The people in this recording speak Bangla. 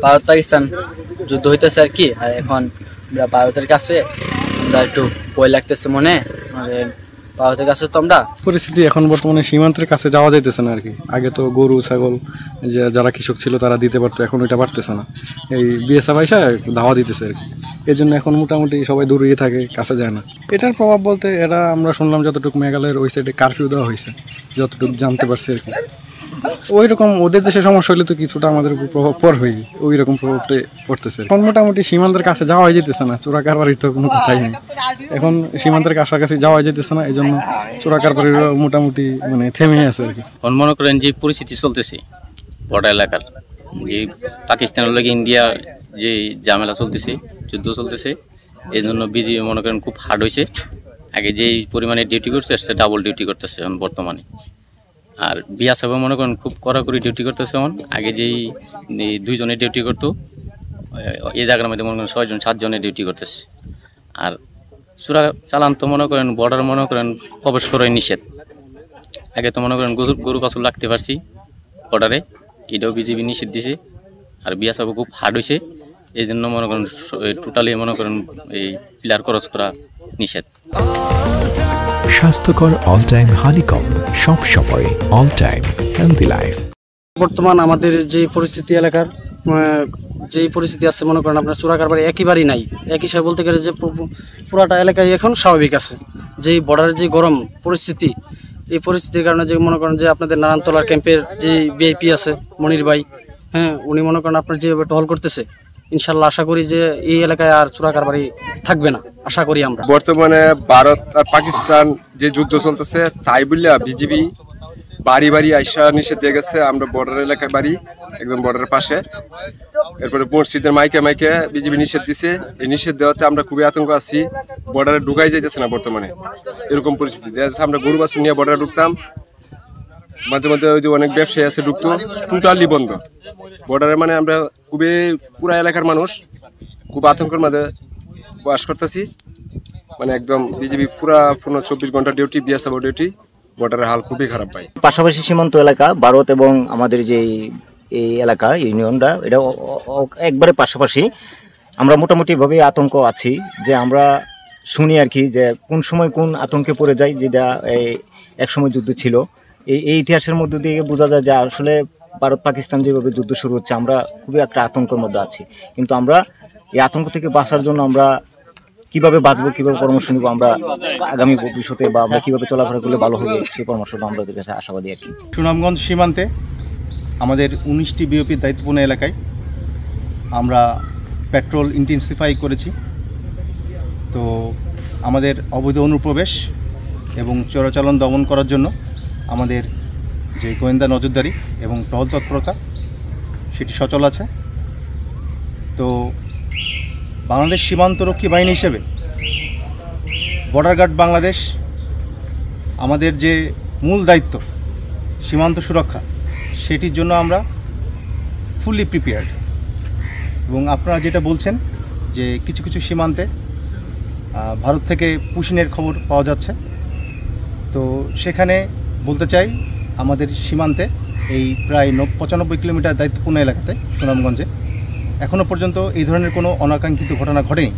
ভারত পাকিস্তান যুদ্ধ হইতেছে আর কি। আর এখন ভারতের কাছে আমরা একটু ভয় লাগতেছে মনে, আমাদের ভারতের কাছে তো আমরা পরিস্থিতি এখন বর্তমানে সীমান্তের কাছে যাওয়া যাইতেছে না আর কি। আগে তো গরু ছাগল যারা কৃষক ছিল তারা দিতে পারতো, এখন ওইটা পারতেছে না। এই বিএসএফ আইসা ধাওয়া দিতেছে আর কি। এই জন্য এখন মোটামুটি সবাই দূরে থাকে, কাছে যায় না। এটার প্রভাব বলতে এরা আমরা শুনলাম যতটুকু মেঘালয়ের ওই সাইডে কারফিউ দেওয়া হয়েছে, যতটুকু জানতে পারছি আর কি। ওই রকম ওদের দেশে সমস্যা হলে তো কিছুটা আমাদের উপর প্রভাব পড়বেই, ওই রকম প্রভাবটা পড়তেছে। এখন মোটামুটি সীমান্তের কাছে যাওয়া যেতেছে না, চোরা কারবারির তো কোনো কথাই নেই। এখন সীমান্তের কাছাকাছি যাওয়া যেতেছে না, এই জন্য চোরা কারবারির মোটামুটি মানে থেমে আছে আর কি। মনে করেন যে পরিস্থিতি চলতেছে বর্ডার এলাকার, যে পাকিস্তানের লগে ইন্ডিয়া যে ঝামেলা চলতেছে, যুদ্ধ চলতেছে, এই জন্য বিজিবি মনে করেন খুব হার্ড হয়েছে। আগে যেই পরিমাণে ডিউটি করছে সে ডাবল ডিউটি করতেছে এখন বর্তমানে। আর বিএসএফ মনে করেন খুব কড়াকড়ি ডিউটি করতেছে এখন। আগে যেই 2 জনের ডিউটি করতো, এই জায়গার মধ্যে মনে করেন 6 জন 7 জনের ডিউটি করতেছে। আর চোরা চালান তো মনে করেন বর্ডার মনে করেন প্রবেশ করাই নিষেধ। আগে তো মনে করেন গরু বাছুর লাগতে পারছি বর্ডারে, এটাও বিজিবি নিষেধ দিছে। আর বিএসএফ খুব হার্ড হয়েছে, এই জন্য মনে করেন টোটালি মনে করেন এই পিলার ক্রস করা নিষেধ। স্বাস্থ্যকর অল টাইম হানিকম, সব সময় অল টাইম হেলদি লাইফ। বর্তমান আমাদের যে পরিস্থিতি এলাকার যেই পরিস্থিতি আছে মনে করেন আপনার চোরা কারবার একেবারেই নাই। এক হিসাবে বলতে গেলে যে পুরাটা এলাকায় এখন স্বাভাবিক আছে। যেই বর্ডারের যে গরম পরিস্থিতি, এই পরিস্থিতির কারণে যে মনে করেন যে আপনাদের নারায়ণতলার ক্যাম্পের যে ভিআইপি আছে মনির ভাই, হ্যাঁ, উনি মনে করেন আপনার যেভাবে টহল করতেছে, ইনশাল্লাহ আশা করি যে এই এলাকায় আর চোরা কারবারি থাকবে না, আশা করি আমরা। বর্তমানে ভারত আর পাকিস্তান যে যুদ্ধ চলতেছে তাই বললে বিজিবি বাড়ি বাড়ি আইসা নিষেধ দিয়ে গেছে। আমরা বর্ডার এলাকায় বাড়ি, একদম বর্ডারের পাশে। এরপরে মসজিদের মাইকে মাইকে বিজিবি নিষেধ দিছে। এই নিষেধ দেওয়াতে আমরা খুবই আতঙ্ক আছি, বর্ডারে ঢুকাই যাইতেছে না বর্তমানে। এরকম পরিস্থিতি আমরা গরু বাছুর নিয়ে বর্ডারে ঢুকতাম, মাঝে মাঝে ওই যে অনেক ব্যবসায়ী আছে ঢুকতো, টোটালি বন্ধ বর্ডারে। মানে আমরা খুবই পুরা এলাকার মানুষ খুব আতঙ্কের মাঝে বাস করতেছি। মানে একদম বিজিবি পুরা 24 ঘন্টা ডিউটি, বিএসএফ ডিউটি, বর্ডারের হাল খুবই খারাপ ভাই। পাশাপাশি সীমান্ত এলাকা ভারত এবং আমাদের যে এই এলাকা ইউনিয়নটা, এটা একবারে পাশাপাশি। আমরা মোটামুটিভাবে আতঙ্ক আছি, যে আমরা শুনি আর কি যে কোন সময় কোন আতঙ্কে পড়ে যায়, যেটা এক সময় যুদ্ধ ছিল। এই ইতিহাসের মধ্যে দিয়ে বোঝা যায় যে আসলে ভারত পাকিস্তান যেভাবে যুদ্ধ শুরু হচ্ছে, আমরা খুবই একটা আতঙ্কের মধ্যে আছি। কিন্তু আমরা এই আতঙ্ক থেকে বাঁচার জন্য আমরা কিভাবে বাঁচবো, কিভাবে পরামর্শ নিব, আমরা আগামী ভবিষ্যতে বা আমরা কীভাবে চলাফেরা করলে ভালো হবে, সেই পরামর্শটা আমাদের কাছে আশাবাদী আর কি। সুনামগঞ্জ সীমান্তে আমাদের 19টি বিওপির দায়িত্বপূর্ণ এলাকায় আমরা পেট্রোল ইন্টেন্সিফাই করেছি। তো আমাদের অবৈধ অনুপ্রবেশ এবং চোরাচালান দমন করার জন্য আমাদের যে গোয়েন্দা নজরদারি এবং টহল তৎপরতা সেটি সচল আছে। তো বাংলাদেশ সীমান্তরক্ষী বাহিনী হিসেবে বর্ডার গার্ড বাংলাদেশ আমাদের যে মূল দায়িত্ব সীমান্ত সুরক্ষা, সেটির জন্য আমরা ফুললি প্রিপেয়ার্ড। এবং আপনারা যেটা বলছেন যে কিছু কিছু সীমান্তে ভারত থেকে পুশিনের খবর পাওয়া যাচ্ছে, তো সেখানে বলতে চাই আমাদের সীমান্তে এই প্রায় 95 কিলোমিটার দায়িত্বপূর্ণ এলাকাতে সুনামগঞ্জে এখনও পর্যন্ত এই ধরনের কোনো অনাকাঙ্ক্ষিত ঘটনা ঘটেনি।